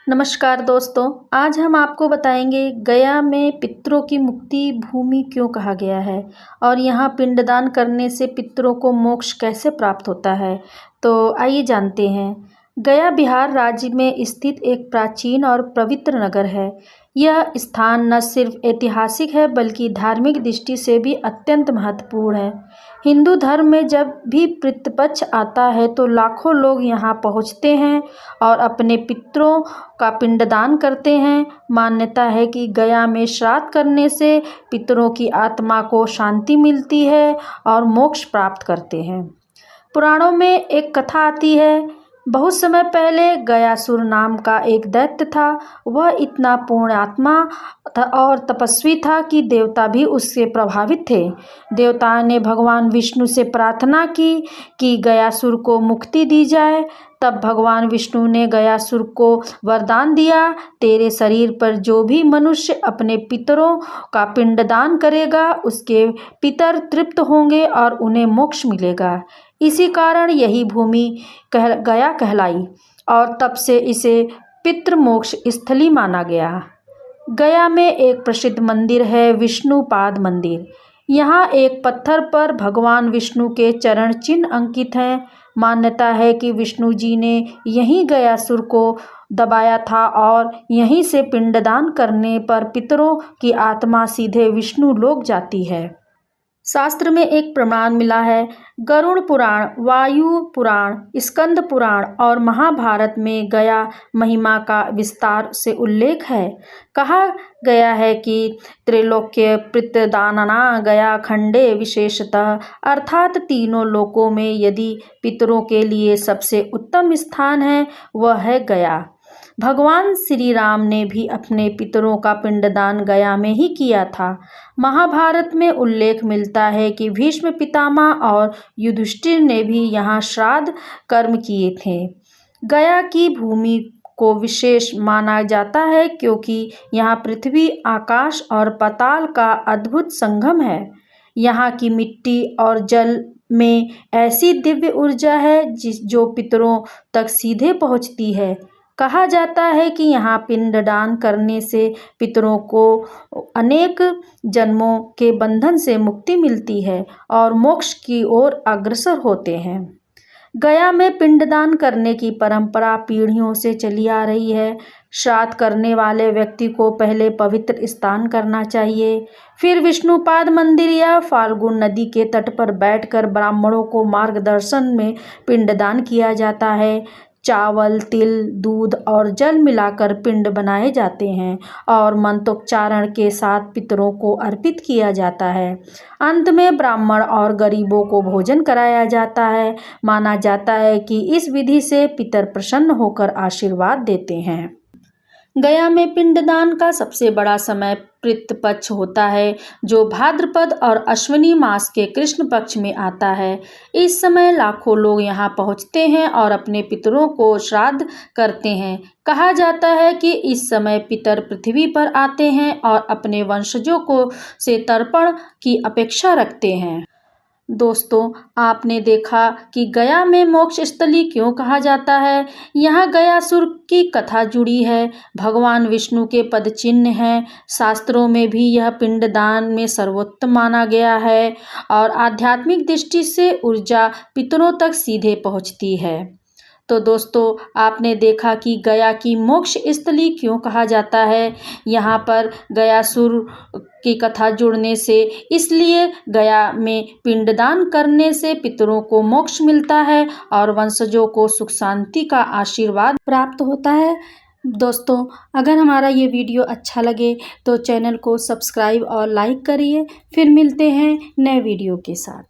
नमस्कार दोस्तों, आज हम आपको बताएंगे गया में पितरों की मुक्ति भूमि क्यों कहा गया है और यहाँ पिंडदान करने से पितरों को मोक्ष कैसे प्राप्त होता है। तो आइए जानते हैं। गया बिहार राज्य में स्थित एक प्राचीन और पवित्र नगर है। यह स्थान न सिर्फ ऐतिहासिक है बल्कि धार्मिक दृष्टि से भी अत्यंत महत्वपूर्ण है। हिंदू धर्म में जब भी पितृपक्ष आता है तो लाखों लोग यहाँ पहुँचते हैं और अपने पितरों का पिंडदान करते हैं। मान्यता है कि गया में श्राद्ध करने से पितरों की आत्मा को शांति मिलती है और मोक्ष प्राप्त करते हैं। पुराणों में एक कथा आती है। बहुत समय पहले गयासुर नाम का एक दैत्य था। वह इतना पुण्यात्मा था और तपस्वी था कि देवता भी उससे प्रभावित थे। देवताओं ने भगवान विष्णु से प्रार्थना की कि गयासुर को मुक्ति दी जाए। तब भगवान विष्णु ने गयासुर को वरदान दिया, तेरे शरीर पर जो भी मनुष्य अपने पितरों का पिंडदान करेगा उसके पितर तृप्त होंगे और उन्हें मोक्ष मिलेगा। इसी कारण यही भूमि गया कहलाई और तब से इसे पितृमोक्ष स्थली माना गया। गया में एक प्रसिद्ध मंदिर है, विष्णुपाद मंदिर। यहाँ एक पत्थर पर भगवान विष्णु के चरण चिन्ह अंकित हैं। मान्यता है कि विष्णु जी ने यहीं गयासुर को दबाया था और यहीं से पिंडदान करने पर पितरों की आत्मा सीधे विष्णु लोक जाती है। शास्त्र में एक प्रमाण मिला है। गरुड़ पुराण, वायु पुराण, स्कंद पुराण और महाभारत में गया महिमा का विस्तार से उल्लेख है। कहा गया है कि त्रैलोक्य पितृदानना गया खंडे विशेषतः, अर्थात तीनों लोकों में यदि पितरों के लिए सबसे उत्तम स्थान है वह है गया। भगवान श्री राम ने भी अपने पितरों का पिंडदान गया में ही किया था। महाभारत में उल्लेख मिलता है कि भीष्म पितामह और युधिष्ठिर ने भी यहाँ श्राद्ध कर्म किए थे। गया की भूमि को विशेष माना जाता है क्योंकि यहाँ पृथ्वी, आकाश और पाताल का अद्भुत संगम है। यहाँ की मिट्टी और जल में ऐसी दिव्य ऊर्जा है जो पितरों तक सीधे पहुँचती है। कहा जाता है कि यहाँ पिंडदान करने से पितरों को अनेक जन्मों के बंधन से मुक्ति मिलती है और मोक्ष की ओर अग्रसर होते हैं। गया में पिंडदान करने की परंपरा पीढ़ियों से चली आ रही है। श्राद्ध करने वाले व्यक्ति को पहले पवित्र स्नान करना चाहिए, फिर विष्णुपाद मंदिर या फाल्गुन नदी के तट पर बैठकर ब्राह्मणों को मार्गदर्शन में पिंडदान किया जाता है। चावल, तिल, दूध और जल मिलाकर पिंड बनाए जाते हैं और मंत्रोच्चारण के साथ पितरों को अर्पित किया जाता है। अंत में ब्राह्मण और गरीबों को भोजन कराया जाता है। माना जाता है कि इस विधि से पितर प्रसन्न होकर आशीर्वाद देते हैं। गया में पिंडदान का सबसे बड़ा समय पितृपक्ष होता है, जो भाद्रपद और अश्विनी मास के कृष्ण पक्ष में आता है। इस समय लाखों लोग यहाँ पहुँचते हैं और अपने पितरों को श्राद्ध करते हैं। कहा जाता है कि इस समय पितर पृथ्वी पर आते हैं और अपने वंशजों को से तर्पण की अपेक्षा रखते हैं। दोस्तों, आपने देखा कि गया में मोक्ष स्थली क्यों कहा जाता है। यहाँ गयासुर की कथा जुड़ी है। भगवान विष्णु के पद चिन्ह हैं। शास्त्रों में भी यह पिंडदान में सर्वोत्तम माना गया है और आध्यात्मिक दृष्टि से ऊर्जा पितरों तक सीधे पहुँचती है। तो दोस्तों, आपने देखा कि गया की मोक्ष स्थली क्यों कहा जाता है। यहाँ पर गयासुर की कथा जुड़ने से, इसलिए गया में पिंडदान करने से पितरों को मोक्ष मिलता है और वंशजों को सुख शांति का आशीर्वाद प्राप्त होता है। दोस्तों, अगर हमारा ये वीडियो अच्छा लगे तो चैनल को सब्सक्राइब और लाइक करिए। फिर मिलते हैं नए वीडियो के साथ।